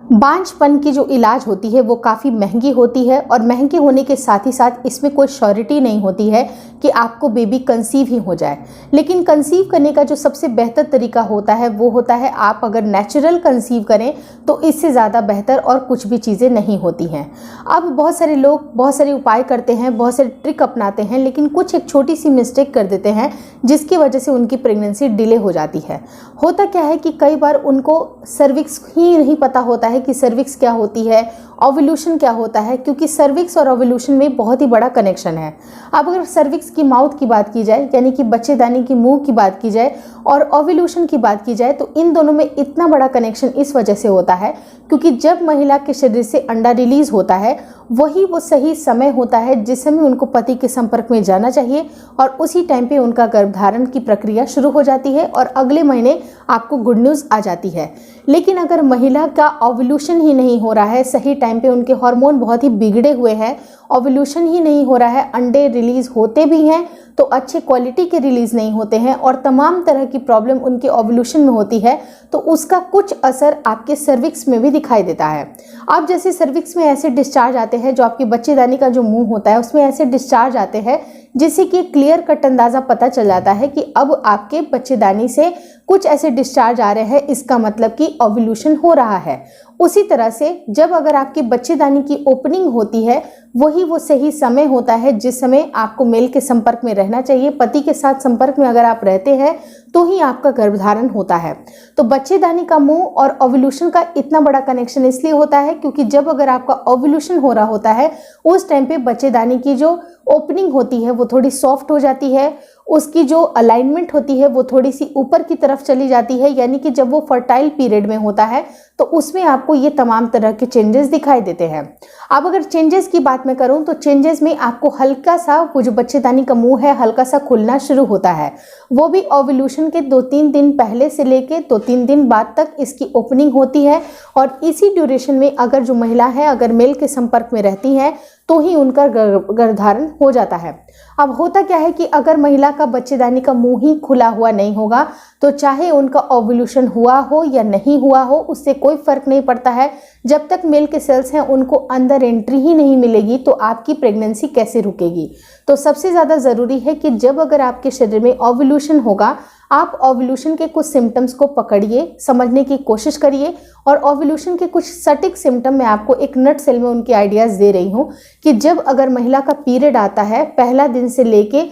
बांझपन की जो इलाज होती है वो काफ़ी महंगी होती है और महंगी होने के साथ ही साथ इसमें कोई श्योरिटी नहीं होती है कि आपको बेबी कंसीव ही हो जाए। लेकिन कंसीव करने का जो सबसे बेहतर तरीका होता है वो होता है आप अगर नेचुरल कंसीव करें तो इससे ज़्यादा बेहतर और कुछ भी चीज़ें नहीं होती हैं। अब बहुत सारे लोग बहुत सारे उपाय करते हैं, बहुत सारे ट्रिक अपनाते हैं, लेकिन कुछ एक छोटी सी मिस्टेक कर देते हैं जिसकी वजह से उनकी प्रेगनेंसी डिले हो जाती है। होता क्या है कि कई बार उनको सर्विक्स ही नहीं पता होता है कि सर्विक्स क्या होती है, ओव्यूलेशन क्या होता है, क्योंकि सर्विक्स और ओव्यूलेशन में बहुत ही बड़ा कनेक्शन है। अब अगर सर्विक्स की माउथ की बात की जाए यानी कि बच्चेदानी की मुंह की बात की जाए और ओव्यूलेशन की बात की जाए तो इन दोनों में इतना बड़ा कनेक्शन इस वजह से होता है क्योंकि जब महिला के शरीर से अंडा रिलीज होता है वही वो सही समय होता है जिस समय उनको पति के संपर्क में जाना चाहिए और उसी टाइम पे उनका गर्भधारण की प्रक्रिया शुरू हो जाती है और अगले महीने आपको गुड न्यूज़ आ जाती है। लेकिन अगर महिला का ओव्यूलेशन ही नहीं हो रहा है, सही टाइम पे उनके हार्मोन बहुत ही बिगड़े हुए हैं, ओव्यूलेशन ही नहीं हो रहा है, अंडे रिलीज होते भी हैं तो अच्छे क्वालिटी के रिलीज नहीं होते हैं और तमाम तरह की प्रॉब्लम उनके ओव्यूलेशन में होती है, तो उसका कुछ असर आपके सर्विक्स में भी दिखाई देता है। अब जैसे सर्विक्स में ऐसे डिस्चार्ज आते हैं, जो आपकी बच्चेदानी का जो मुंह होता है उसमें ऐसे डिस्चार्ज आते हैं जिससे कि क्लियर कट अंदाज़ा पता चल जाता है कि अब आपके बच्चेदानी से कुछ ऐसे डिस्चार्ज आ रहे हैं, इसका मतलब कि ओव्यूलेशन हो रहा है। उसी तरह से जब अगर आपकी बच्चेदानी की ओपनिंग होती है वही वो सही समय होता है जिस समय आपको मेल के संपर्क में रहना चाहिए। पति के साथ संपर्क में अगर आप रहते हैं तो ही आपका गर्भधारण होता है। तो बच्चेदानी का मुंह और ओव्यूलेशन का इतना बड़ा कनेक्शन इसलिए होता है क्योंकि जब अगर आपका ओव्यूलेशन हो रहा होता है उस टाइम पे बच्चेदानी की जो ओपनिंग होती है वो थोड़ी सॉफ्ट हो जाती है, उसकी जो अलाइनमेंट होती है वो थोड़ी सी ऊपर की तरफ चली जाती है, यानी कि जब वो फर्टाइल पीरियड में होता है तो उसमें आपको ये तमाम तरह के चेंजेस दिखाई देते हैं। अब अगर चेंजेस की बात मैं करूं तो चेंजेस में आपको हल्का सा वो जो बच्चेदानी का मुंह है हल्का सा खुलना शुरू होता है, वो भी ओव्यूलेशन के 2-3 दिन पहले से लेके 2-3 दिन बाद तक इसकी ओपनिंग होती है और इसी ड्यूरेशन में अगर जो महिला है अगर मेल के संपर्क में रहती है तो ही उनका गर्भधारण हो जाता है। अब होता क्या है कि अगर महिला का बच्चेदानी का मुंह ही खुला हुआ नहीं होगा तो चाहे उनका ओव्यूलेशन हुआ हो या नहीं हुआ हो उससे कोई फर्क नहीं पड़ता है। जब तक मेल के सेल्स हैं उनको अंदर एंट्री ही नहीं मिलेगी तो आपकी प्रेगनेंसी कैसे रुकेगी। तो सबसे ज़्यादा ज़रूरी है कि जब अगर आपके शरीर में ओव्यूलेशन होगा आप ओव्यूलेशन के कुछ सिम्टम्स को पकड़िए, समझने की कोशिश करिए और ओव्यूलेशन के कुछ सटीक सिम्टम मैं आपको एक नट सेल में उनके आइडियाज़ दे रही हूँ कि जब अगर महिला का पीरियड आता है पहला दिन से लेके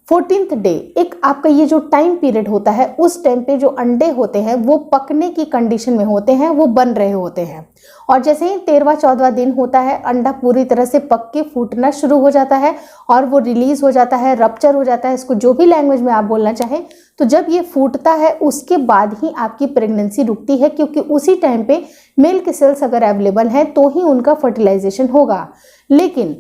14th डे, एक आपका ये जो टाइम पीरियड होता है उस टाइम पे जो अंडे होते हैं वो पकने की कंडीशन में होते हैं, वो बन रहे होते हैं और जैसे ही 13वां-14वां दिन होता है अंडा पूरी तरह से पक के फूटना शुरू हो जाता है और वो रिलीज हो जाता है, रप्चर हो जाता है, इसको जो भी लैंग्वेज में आप बोलना चाहें। तो जब ये फूटता है उसके बाद ही आपकी प्रेगनेंसी रुकती है क्योंकि उसी टाइम पे मेल के सेल्स अगर अवेलेबल हैं तो ही उनका फर्टिलाइजेशन होगा। लेकिन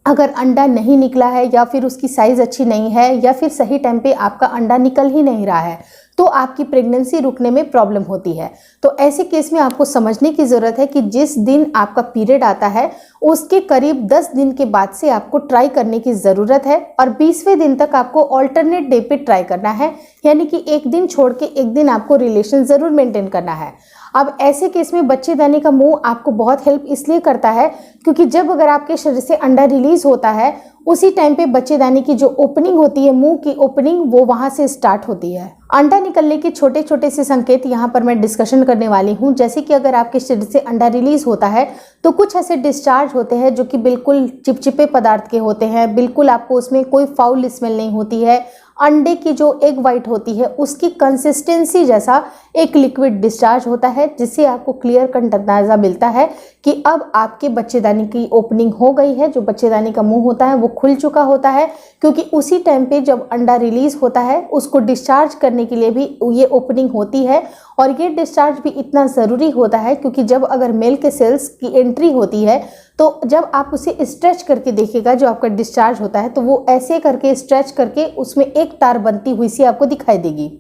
अगर अंडा नहीं निकला है या फिर उसकी साइज़ अच्छी नहीं है या फिर सही टाइम पे आपका अंडा निकल ही नहीं रहा है तो आपकी प्रेगनेंसी रुकने में प्रॉब्लम होती है। तो ऐसे केस में आपको समझने की ज़रूरत है कि जिस दिन आपका पीरियड आता है उसके करीब 10 दिन के बाद से आपको ट्राई करने की ज़रूरत है और 20वें दिन तक आपको ऑल्टरनेट डे पे ट्राई करना है, यानी कि एक दिन छोड़ के एक दिन आपको रिलेशन ज़रूर मेंटेन करना है। अब ऐसे केस में बच्चेदानी का मुंह आपको बहुत हेल्प इसलिए करता है क्योंकि जब अगर आपके शरीर से अंडा रिलीज होता है उसी टाइम पे बच्चेदानी की जो ओपनिंग होती है, मुंह की ओपनिंग, वो वहां से स्टार्ट होती है। अंडा निकलने के छोटे छोटे से संकेत यहाँ पर मैं डिस्कशन करने वाली हूँ। जैसे कि अगर आपके शरीर से अंडा रिलीज होता है तो कुछ ऐसे डिस्चार्ज होते हैं जो कि बिल्कुल चिपचिपे पदार्थ के होते हैं, बिल्कुल आपको उसमें कोई फाउल स्मेल नहीं होती है। अंडे की जो एग वाइट होती है उसकी कंसिस्टेंसी जैसा एक लिक्विड डिस्चार्ज होता है जिससे आपको क्लियर कट अंदाजा मिलता है कि अब आपके बच्चेदानी की ओपनिंग हो गई है। जो बच्चेदानी का मुंह होता है वो खुल चुका होता है क्योंकि उसी टाइम पे जब अंडा रिलीज होता है उसको डिस्चार्ज करने के लिए भी ये ओपनिंग होती है और ये डिस्चार्ज भी इतना ज़रूरी होता है क्योंकि जब अगर मेल के सेल्स की एंट्री होती है तो जब आप उसे स्ट्रेच करके देखिएगा जो आपका डिस्चार्ज होता है तो वो ऐसे करके स्ट्रेच करके उसमें एक तार बनती हुई सी आपको दिखाई देगी।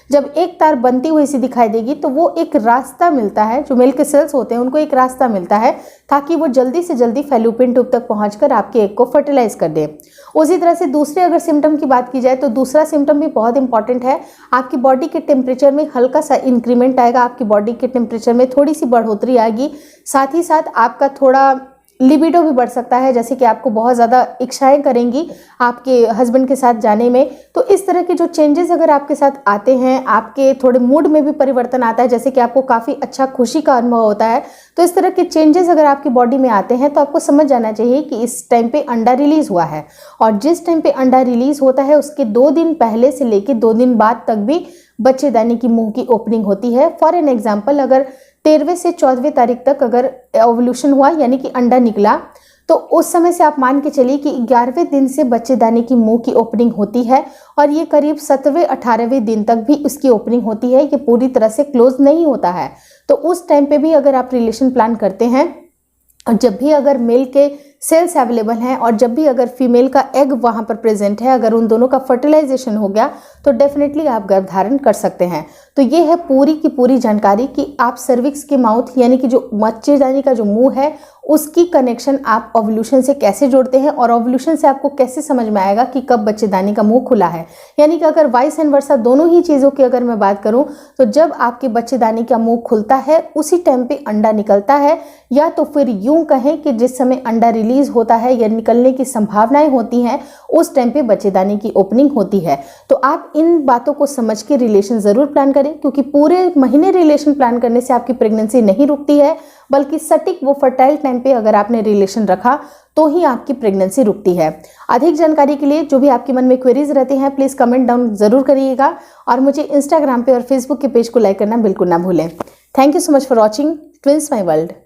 जब एक तार बनती हुई सी दिखाई देगी तो वो एक रास्ता मिलता है, जो मेल के सेल्स होते हैं उनको एक रास्ता मिलता है ताकि वो जल्दी से जल्दी फैलोपियन ट्यूब तक पहुंचकर आपके एग को फर्टिलाइज कर दे। उसी तरह से दूसरे अगर सिम्टम की बात की जाए तो दूसरा सिम्टम भी बहुत इंपॉर्टेंट है। आपकी बॉडी के टेम्परेचर में हल्का सा इंक्रीमेंट आएगा, आपकी बॉडी के टेम्परेचर में थोड़ी सी बढ़ोतरी आएगी। साथ ही साथ आपका थोड़ा लिबिडो भी बढ़ सकता है, जैसे कि आपको बहुत ज़्यादा इच्छाएं करेंगी आपके हस्बैंड के साथ जाने में। तो इस तरह के जो चेंजेस अगर आपके साथ आते हैं, आपके थोड़े मूड में भी परिवर्तन आता है, जैसे कि आपको काफ़ी अच्छा खुशी का अनुभव होता है, तो इस तरह के चेंजेस अगर आपकी बॉडी में आते हैं तो आपको समझ जाना चाहिए कि इस टाइम पे अंडा रिलीज हुआ है। और जिस टाइम पे अंडा रिलीज होता है उसके 2 दिन पहले से लेकर 2 दिन बाद तक भी बच्चेदानी की मुंह की ओपनिंग होती है। फॉर एन एग्जाम्पल, अगर 13वें से 14वें तारीख तक अगर ओवल्यूशन हुआ यानी कि अंडा निकला, तो उस समय से आप मान के चलिए कि 11वें दिन से बच्चेदानी की मुंह की ओपनिंग होती है और ये करीब 17वें 18वें दिन तक भी इसकी ओपनिंग होती है। ये पूरी तरह से क्लोज नहीं होता है। तो उस टाइम पे भी अगर आप रिलेशन प्लान करते हैं और जब भी अगर मेल के सेल्स अवेलेबल हैं और जब भी अगर फीमेल का एग वहाँ पर प्रेजेंट है, अगर उन दोनों का फर्टिलाइजेशन हो गया तो डेफिनेटली आप गर्भ धारण कर सकते हैं। तो ये है पूरी की पूरी जानकारी कि आप सर्विक्स के माउथ यानी कि जो बच्चेदानी का जो मुंह है उसकी कनेक्शन आप ओवल्यूशन से कैसे जोड़ते हैं और ओवल्यूशन से आपको कैसे समझ में आएगा कि कब बच्चेदानी का मुंह खुला है। यानी कि अगर वाइस एंड वर्सा दोनों ही चीज़ों की अगर मैं बात करूं तो जब आपके बच्चेदानी का मुंह खुलता है उसी टाइम पे अंडा निकलता है, या तो फिर यूं कहें कि जिस समय अंडा रिलीज होता है या निकलने की संभावनाएं होती हैं उस टाइम पे बच्चेदानी की ओपनिंग होती है। तो आप इन बातों को समझ के रिलेशन ज़रूर प्लान करें, क्योंकि पूरे महीने रिलेशन प्लान करने से आपकी प्रेगनेंसी नहीं रुकती है, बल्कि सटीक वो फर्टाइल टाइम पे अगर आपने रिलेशन रखा तो ही आपकी प्रेगनेंसी रुकती है। अधिक जानकारी के लिए जो भी आपके मन में क्वेरीज रहते हैं प्लीज़ कमेंट डाउन ज़रूर करिएगा और मुझे इंस्टाग्राम पे और फेसबुक के पेज को लाइक करना बिल्कुल ना भूलें। Thank you so much for watching twins my world.